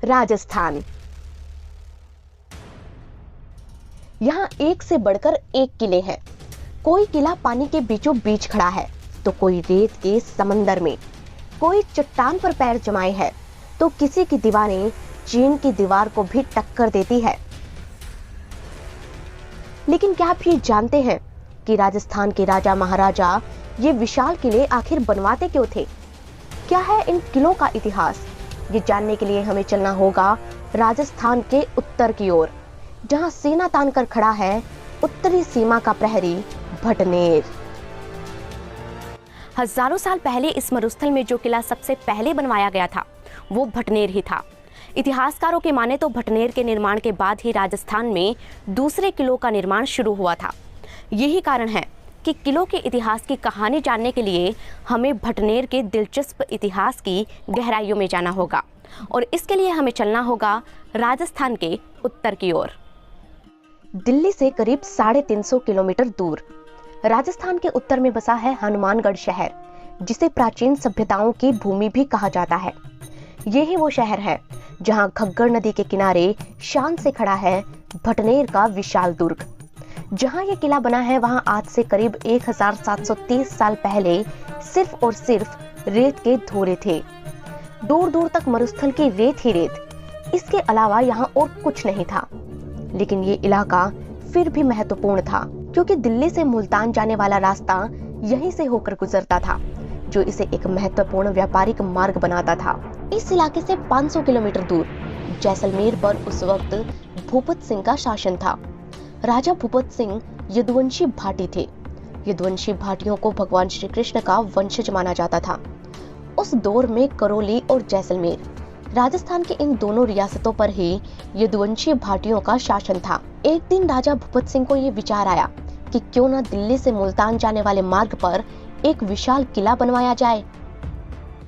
राजस्थान। यहाँ एक से बढ़कर एक किले हैं। कोई किला पानी के बीचों बीच खड़ा है तो कोई रेत के समंदर में, कोई चट्टान पर पैर जमाए है तो किसी की दीवारें चीन की दीवार को भी टक्कर देती है। लेकिन क्या आप ये जानते हैं कि राजस्थान के राजा महाराजा ये विशाल किले आखिर बनवाते क्यों थे? क्या है इन किलों का इतिहास? ये जानने के लिए हमें चलना होगा राजस्थान के उत्तर की ओर, जहां सीना तान कर खड़ा है उत्तरी सीमा का प्रहरी भटनेर। हजारों साल पहले इस मरुस्थल में जो किला सबसे पहले बनवाया गया था वो भटनेर ही था। इतिहासकारों के माने तो भटनेर के निर्माण के बाद ही राजस्थान में दूसरे किलों का निर्माण शुरू हुआ था। यही कारण है कि किलों के इतिहास की कहानी जानने के लिए हमें भटनेर के दिलचस्प इतिहास की गहराइयों में जाना होगा और इसके लिए हमें चलना होगा राजस्थान के उत्तर की ओर। दिल्ली से करीब 350 किलोमीटर दूर राजस्थान के उत्तर में बसा है हनुमानगढ़ शहर, जिसे प्राचीन सभ्यताओं की भूमि भी कहा जाता है। यही वो शहर है जहां घग्गर नदी के किनारे शान से खड़ा है भटनेर का विशाल दुर्ग। जहां यह किला बना है वहां आज से करीब 1730 साल पहले सिर्फ और सिर्फ रेत के धोरे थे। दूर दूर तक मरुस्थल की रेत ही रेत, इसके अलावा यहाँ और कुछ नहीं था। लेकिन ये इलाका फिर भी महत्वपूर्ण था क्योंकि दिल्ली से मुल्तान जाने वाला रास्ता यहीं से होकर गुजरता था, जो इसे एक महत्वपूर्ण व्यापारिक मार्ग बनाता था। इस इलाके से 500 किलोमीटर दूर जैसलमेर पर उस वक्त भूपत सिंह का शासन था। राजा भूपत सिंह यदुवंशी भाटी थे। यदुवंशी भाटियों को भगवान श्री कृष्ण का वंशज माना जाता था। उस दौर में करौली और जैसलमेर, राजस्थान के इन दोनों रियासतों पर ही यदुवंशी भाटियों का शासन था। एक दिन राजा भूपत सिंह को ये विचार आया कि क्यों न दिल्ली से मुल्तान जाने वाले मार्ग पर एक विशाल किला बनवाया जाए।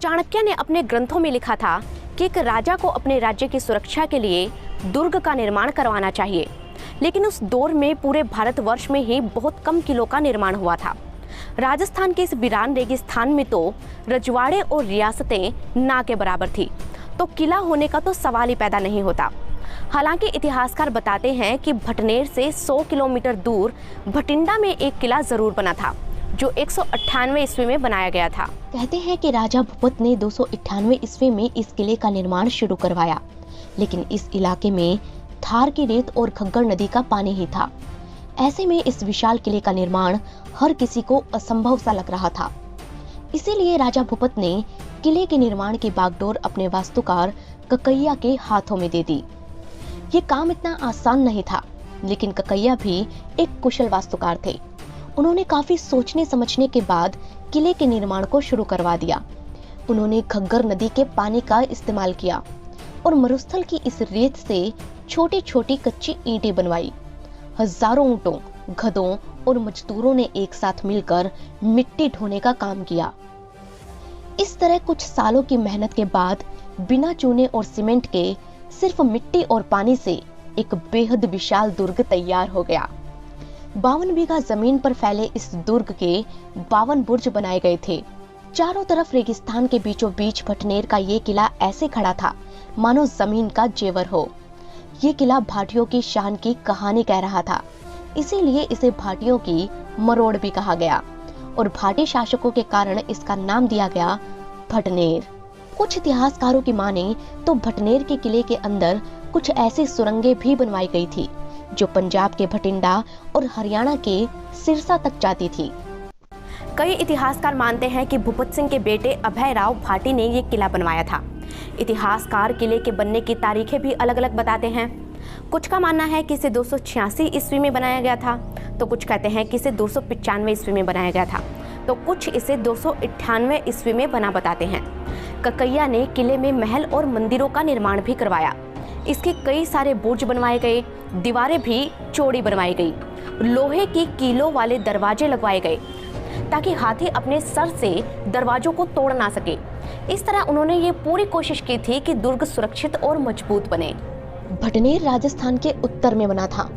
चाणक्य ने अपने ग्रंथों में लिखा था कि एक राजा को अपने राज्य की सुरक्षा के लिए दुर्ग का निर्माण करवाना चाहिए, लेकिन उस दौर में पूरे भारतवर्ष में ही बहुत कम किलों का निर्माण हुआ था। राजस्थान के इस वीरान रेगिस्तान में तो रजवाड़े और रियासतें ना के बराबर थी, तो किला होने का तो सवाल ही पैदा नहीं होता। हालांकि इतिहासकार बताते हैं कि भटनेर से 100 किलोमीटर दूर भटिंडा में एक किला जरूर बना था, जो 198 ईस्वी में बनाया गया था। कहते हैं कि राजा भूपत ने 298 ईस्वी में इस किले का निर्माण शुरू करवाया, लेकिन इस इलाके में थार की रेत और घग्गर नदी का पानी ही था। ऐसे में इस विशाल किले का निर्माण हर किसी को असंभव सा लग रहा था। इसीलिए राजा भूपत ने किले के निर्माण की बागडोर अपने वास्तुकार ककैया के हाथों में दे दी। ये काम इतना आसान नहीं था, लेकिन ककैया भी एक कुशल वास्तुकार थे। उन्होंने काफी सोचने समझने के बाद किले के निर्माण को शुरू करवा दिया। उन्होंने घग्गर नदी के पानी का इस्तेमाल किया और मरुस्थल की इस रेत से छोटी छोटी कच्ची ईंटें बनवाई। हजारों ऊंटों, गधों और मजदूरों ने एक साथ मिलकर मिट्टी ढोने का काम किया। इस तरह कुछ सालों की मेहनत के बाद बिना चूने और सीमेंट के सिर्फ मिट्टी और पानी से एक बेहद विशाल दुर्ग तैयार हो गया। 52 बीघा जमीन पर फैले इस दुर्ग के 52 बुर्ज बनाए गए थे। चारों तरफ रेगिस्तान के बीचों बीच भटनेर का ये किला ऐसे खड़ा था मानो जमीन का जेवर हो। ये किला भाटियों की शान की कहानी कह रहा था, इसीलिए इसे भाटियों की मरोड़ भी कहा गया और भाटी शासकों के कारण इसका नाम दिया गया भटनेर। कुछ इतिहासकारों की माने तो भटनेर के किले के अंदर कुछ ऐसी सुरंगें भी बनवाई गई थी जो पंजाब के भटिंडा और हरियाणा के सिरसा तक जाती थी। कई इतिहासकार मानते हैं कि भूपत सिंह के बेटे अभय राव भाटी ने ये किला बनवाया था। इतिहासकार किले के बनने की तारीखें भी अलग अलग बताते हैं। कुछ का मानना है कि इसे 286 ईस्वी में बनाया गया था, तो कुछ कहते हैं कि इसे 295 ईस्वी में बनाया गया था, तो कुछ इसे 298 ईस्वी में बना बताते हैं। ककैया ने किले में महल और मंदिरों का निर्माण भी करवाया। इसके कई सारे बुर्ज बनवाए गए, दीवारें भी चौड़ी बनवाई गई, लोहे की कीलों वाले दरवाजे लगवाए गए ताकि हाथी अपने सर से दरवाजों को तोड़ ना सके। इस तरह उन्होंने ये पूरी कोशिश की थी कि दुर्ग सुरक्षित और मजबूत बने। भटनेर राजस्थान के उत्तर में बना था।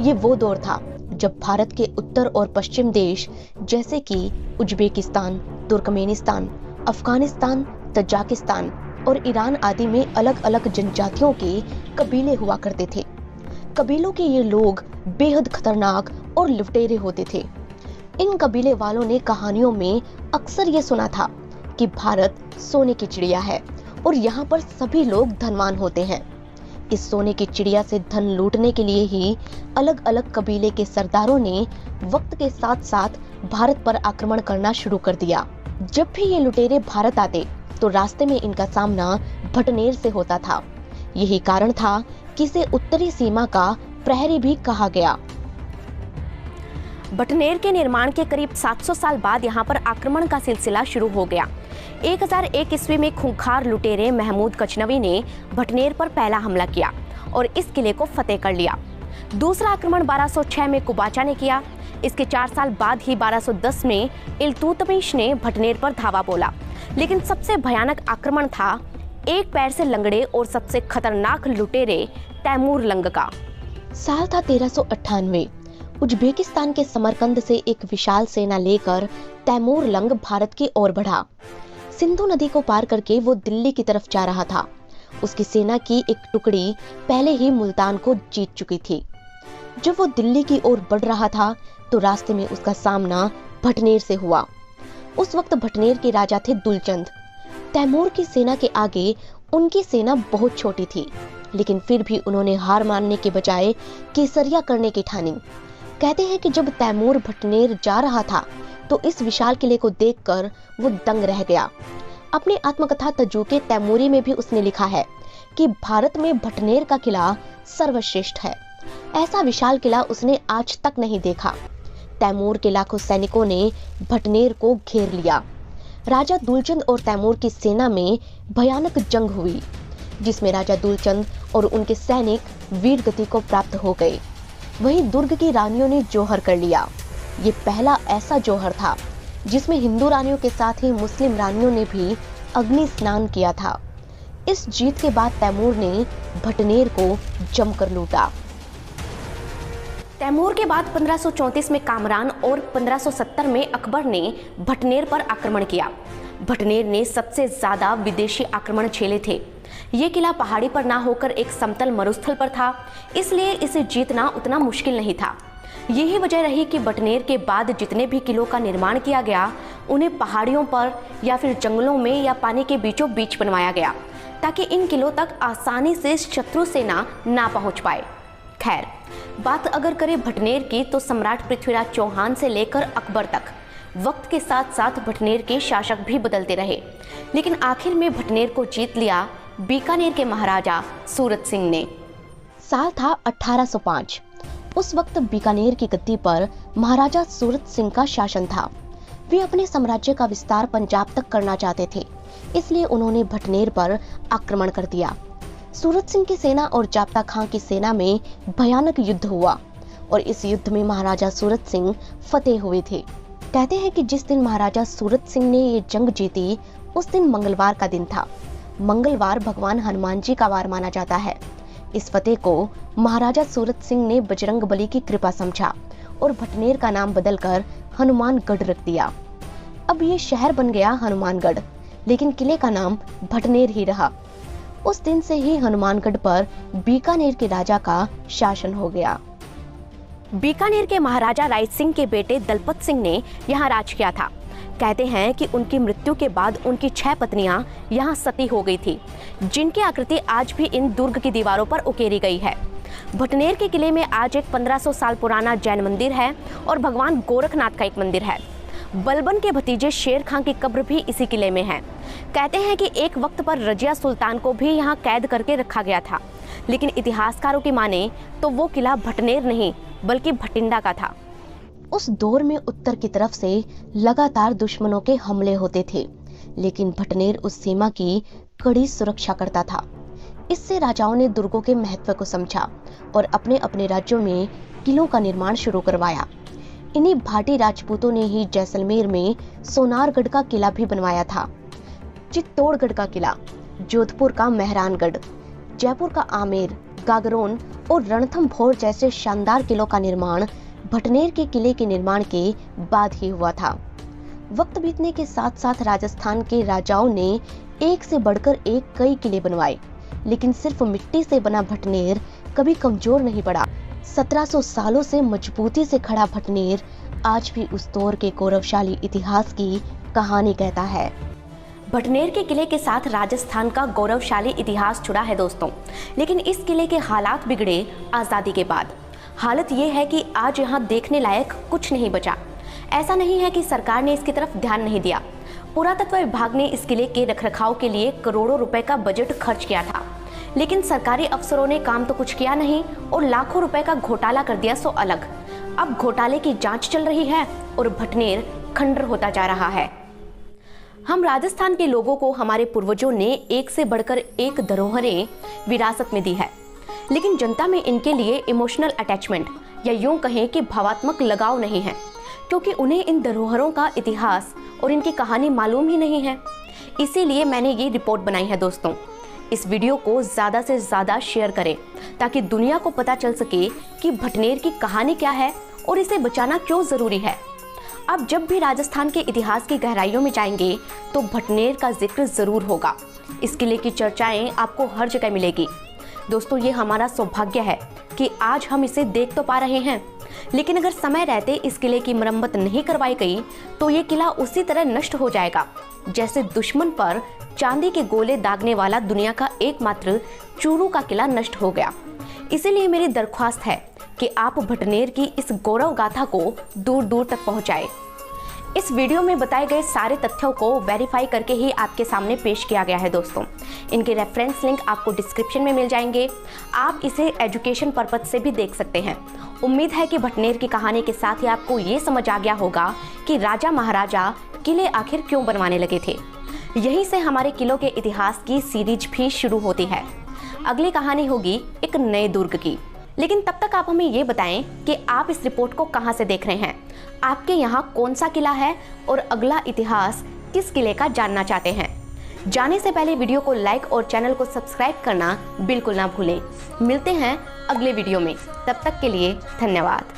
ये वो दौर था जब भारत के उत्तर और पश्चिम देश जैसे कि उज्बेकिस्तान, तुर्कमेनिस्तान, अफगानिस्तान, तजाकिस्तान और ईरान आदि में अलग अलग जनजातियों के कबीले हुआ करते थे। कबीलों के ये लोग बेहद खतरनाक और लुटेरे होते थे। इन कबीले वालों ने कहानियों में अक्सर ये सुना था कि भारत सोने की चिड़िया है और यहाँ पर सभी लोग धनवान होते हैं। इस सोने की चिड़िया से धन लूटने के लिए ही अलग अलग कबीले के सरदारों ने वक्त के साथ साथ भारत पर आक्रमण करना शुरू कर दिया। जब भी ये लुटेरे भारत आते तो रास्ते में इनका सामना भटनेर से होता था। यही कारण था कि इसे उत्तरी सीमा का प्रहरी भी कहा गया। भटनेर के निर्माण के करीब 700 साल बाद यहाँ पर आक्रमण का सिलसिला शुरू हो गया। 1001 ईस्वी में खूंखार लुटेरे महमूद गजनवी ने भटनेर पर पहला हमला किया और इस किले को फतेह कर लिया। दूसरा आक्रमण 1206 में कुबाचा ने किया। इसके 4 साल बाद ही 1210 में इल्तुतमिश ने भटनेर पर धावा बोला। लेकिन सबसे भयानक आक्रमण था एक पैर से लंगड़े और सबसे खतरनाक लुटेरे तैमूर लंग का। साल था 1398। उज्बेकिस्तान के समरकंद से एक विशाल सेना लेकर तैमूर लंग भारत की ओर बढ़ा। सिंधु नदी को पार करके वो दिल्ली की तरफ जा रहा था। उसकी सेना की एक टुकड़ी पहले ही मुल्तान को जीत चुकी थी। जब वो दिल्ली की ओर बढ़ रहा था तो रास्ते में उसका सामना भटनेर से हुआ। उस वक्त भटनेर के राजा थे दुलचंद। तैमूर की सेना के आगे उनकी सेना बहुत छोटी थी, लेकिन फिर भी उन्होंने हार मानने के बजाय केसरिया करने की ठानी। कहते हैं कि जब तैमूर भटनेर जा रहा था तो इस विशाल किले को देखकर वो दंग रह गया। अपनी आत्मकथा तजूके तैमूरी में भी उसने लिखा है कि भारत में भटनेर का किला सर्वश्रेष्ठ है। ऐसा विशाल किला उसने आज तक नहीं देखा। तैमूर के लाखों सैनिकों ने भटनेर को घेर लिया। राजा दुलचंद और तैमूर की सेना में भयानक जंग हुई, जिसमें राजा दुलचंद और उनके सैनिक वीर गति को प्राप्त हो गए। वहीं दुर्ग की रानियों ने जौहर कर लिया। ये पहला ऐसा जौहर था जिसमें हिंदू रानियों के साथ ही मुस्लिम रानियों ने भी अग्नि स्नान किया था। इस जीत के बाद तैमूर ने भटनेर को जमकर लूटा। तैमूर के बाद 1534 में कामरान और 1570 में अकबर ने भटनेर पर आक्रमण किया। भटनेर ने सबसे ज्यादा विदेशी आक्रमण झेले थे। ये किला पहाड़ी पर ना होकर एक समतल मरुस्थल पर था, इसलिए इसे जीतना उतना मुश्किल नहीं था। यही वजह रही कि भटनेर के बाद जितने भी किलों का निर्माण किया गया उन्हें पहाड़ियों पर या फिर जंगलों में या पानी के बीचों बीच बनवाया गया, ताकि इन किलों तक आसानी से शत्रु सेना ना पहुंच पाए। खैर, बात अगर करें भटनेर की तो सम्राट पृथ्वीराज चौहान से लेकर अकबर तक वक्त के साथ साथ भटनेर के शासक भी बदलते रहे, लेकिन आखिर में भटनेर को जीत लिया बीकानेर के महाराजा सूरत सिंह ने। साल था 1805। उस वक्त बीकानेर की गद्दी पर महाराजा सूरत सिंह का शासन था। वे अपने साम्राज्य का विस्तार पंजाब तक करना चाहते थे, इसलिए उन्होंने भटनेर पर आक्रमण कर दिया। सूरत सिंह की सेना और जाप्ता खां की सेना में भयानक युद्ध हुआ और इस युद्ध में महाराजा सूरत सिंह फतेह हुए थे। कहते हैं कि जिस दिन महाराजा सूरत सिंह ने ये जंग जीती उस दिन मंगलवार का दिन था। मंगलवार भगवान हनुमान जी का वार माना जाता है। इस फतेह को महाराजा सूरत सिंह ने बजरंग बली की कृपा समझा और भटनेर का नाम बदलकर हनुमानगढ़ रख दिया। अब ये शहर बन गया हनुमानगढ़, लेकिन किले का नाम भटनेर ही रहा। उस दिन से ही हनुमानगढ़ पर बीकानेर के राजा का शासन हो गया। बीकानेर के महाराजा राय सिंह के बेटे दलपत सिंह ने यहाँ राज किया था। कहते हैं कि उनकी मृत्यु के बाद उनकी 6 पत्नियां यहाँ सती हो गई थी, जिनकी आकृति आज भी इन दुर्ग की दीवारों पर उकेरी गई है। भटनेर के किले में आज एक 1500 साल पुराना जैन मंदिर है और भगवान गोरखनाथ का एक मंदिर है। बलबन के भतीजे शेर खां की कब्र भी इसी किले में है। कहते हैं कि एक वक्त पर रजिया सुल्तान को भी यहाँ कैद करके रखा गया था, लेकिन इतिहासकारों की माने तो वो किला भटनेर नहीं बल्कि भटिंडा का था। उस दौर में उत्तर की तरफ से लगातार दुश्मनों के हमले होते थे, लेकिन भटनेर उस सीमा की कड़ी सुरक्षा करता था। इससे राजाओं ने दुर्गों के महत्व को समझा और अपने अपने राज्यों में किलों का निर्माण शुरू करवाया। इन्हीं भाटी राजपूतों ने ही जैसलमेर में सोनारगढ़ का किला भी बनवाया था, चित्तौड़गढ़ का किला, जोधपुर का मेहरानगढ़, जयपुर का आमेर, गागरोन और रणथंभौर जैसे शानदार किलों का निर्माण भटनेर के किले के निर्माण के बाद ही हुआ था। वक्त बीतने के साथ साथ राजस्थान के राजाओं ने एक से बढ़कर एक कई किले बनवाए, लेकिन सिर्फ मिट्टी से बना भटनेर कभी कमजोर नहीं पड़ा। 1700 सालों से मजबूती से खड़ा भटनेर आज भी उस दौर के गौरवशाली इतिहास की कहानी कहता है। भटनेर के किले के साथ राजस्थान का गौरवशाली इतिहास जुड़ा है दोस्तों, लेकिन इस किले के हालात बिगड़े आज़ादी के बाद। हालत ये है कि आज यहाँ देखने लायक कुछ नहीं बचा। ऐसा नहीं है कि सरकार ने इसकी तरफ ध्यान नहीं दिया। पुरातत्व विभाग ने इस किले के रखरखाव के लिए करोड़ों रुपए का बजट खर्च किया था, लेकिन सरकारी अफसरों ने काम तो कुछ किया नहीं और लाखों रुपए का घोटाला कर दिया सो अलग। अब घोटाले की जांच चल रही है और भटनेर खंडर होता जा रहा है। हम राजस्थान के लोगों को हमारे पूर्वजों ने एक से बढ़कर एक धरोहरें विरासत में दी है, लेकिन जनता में इनके लिए इमोशनल अटैचमेंट या यूं कहें कि भावात्मक लगाव नहीं है, क्योंकि उन्हें इन धरोहरों का इतिहास और इनकी कहानी मालूम ही नहीं है। इसीलिए मैंने ये रिपोर्ट बनाई है दोस्तों। इस वीडियो को ज़्यादा से ज़्यादा शेयर करें ताकि दुनिया को पता चल सके कि भटनेर की कहानी क्या है और इसे बचाना क्यों ज़रूरी है। अब जब भी राजस्थान के इतिहास की गहराइयों में जाएंगे तो भटनेर का जिक्र ज़रूर होगा। इस किले की चर्चाएं आपको हर जगह मिलेगी। दोस्तों, ये हमारा सौभाग्य है कि आज हम इसे देख तो पा रहे हैं, लेकिन अगर समय रहते इस किले की मरम्मत नहीं करवाई गई तो ये किला उसी तरह नष्ट हो जाएगा जैसे दुश्मन पर चांदी के गोले दागने वाला दुनिया का एकमात्र चूरू का किला नष्ट हो गया। इसीलिए मेरी दरख्वास्त है कि आप भटनेर की इस गौरव गाथा को दूर दूर तक पहुंचाएं। इस वीडियो में बताए गए सारे तथ्यों को वेरीफाई करके ही आपके सामने पेश किया गया है दोस्तों। इनके रेफरेंस लिंक आपको डिस्क्रिप्शन में मिल जाएंगे। आप इसे एजुकेशन पर्पज से भी देख सकते हैं। उम्मीद है कि भटनेर की कहानी के साथ ही आपको ये समझ आ गया होगा कि राजा महाराजा किले आखिर क्यों बनवाने लगे थे। यहीं से हमारे किलों के इतिहास की सीरीज भी शुरू होती है। अगली कहानी होगी एक नए दुर्ग की। लेकिन तब तक आप हमें ये बताएं कि आप इस रिपोर्ट को कहां से देख रहे हैं, आपके यहाँ कौन सा किला है और अगला इतिहास किस किले का जानना चाहते हैं। जाने से पहले वीडियो को लाइक और चैनल को सब्सक्राइब करना बिल्कुल ना भूलें। मिलते हैं अगले वीडियो में, तब तक के लिए धन्यवाद।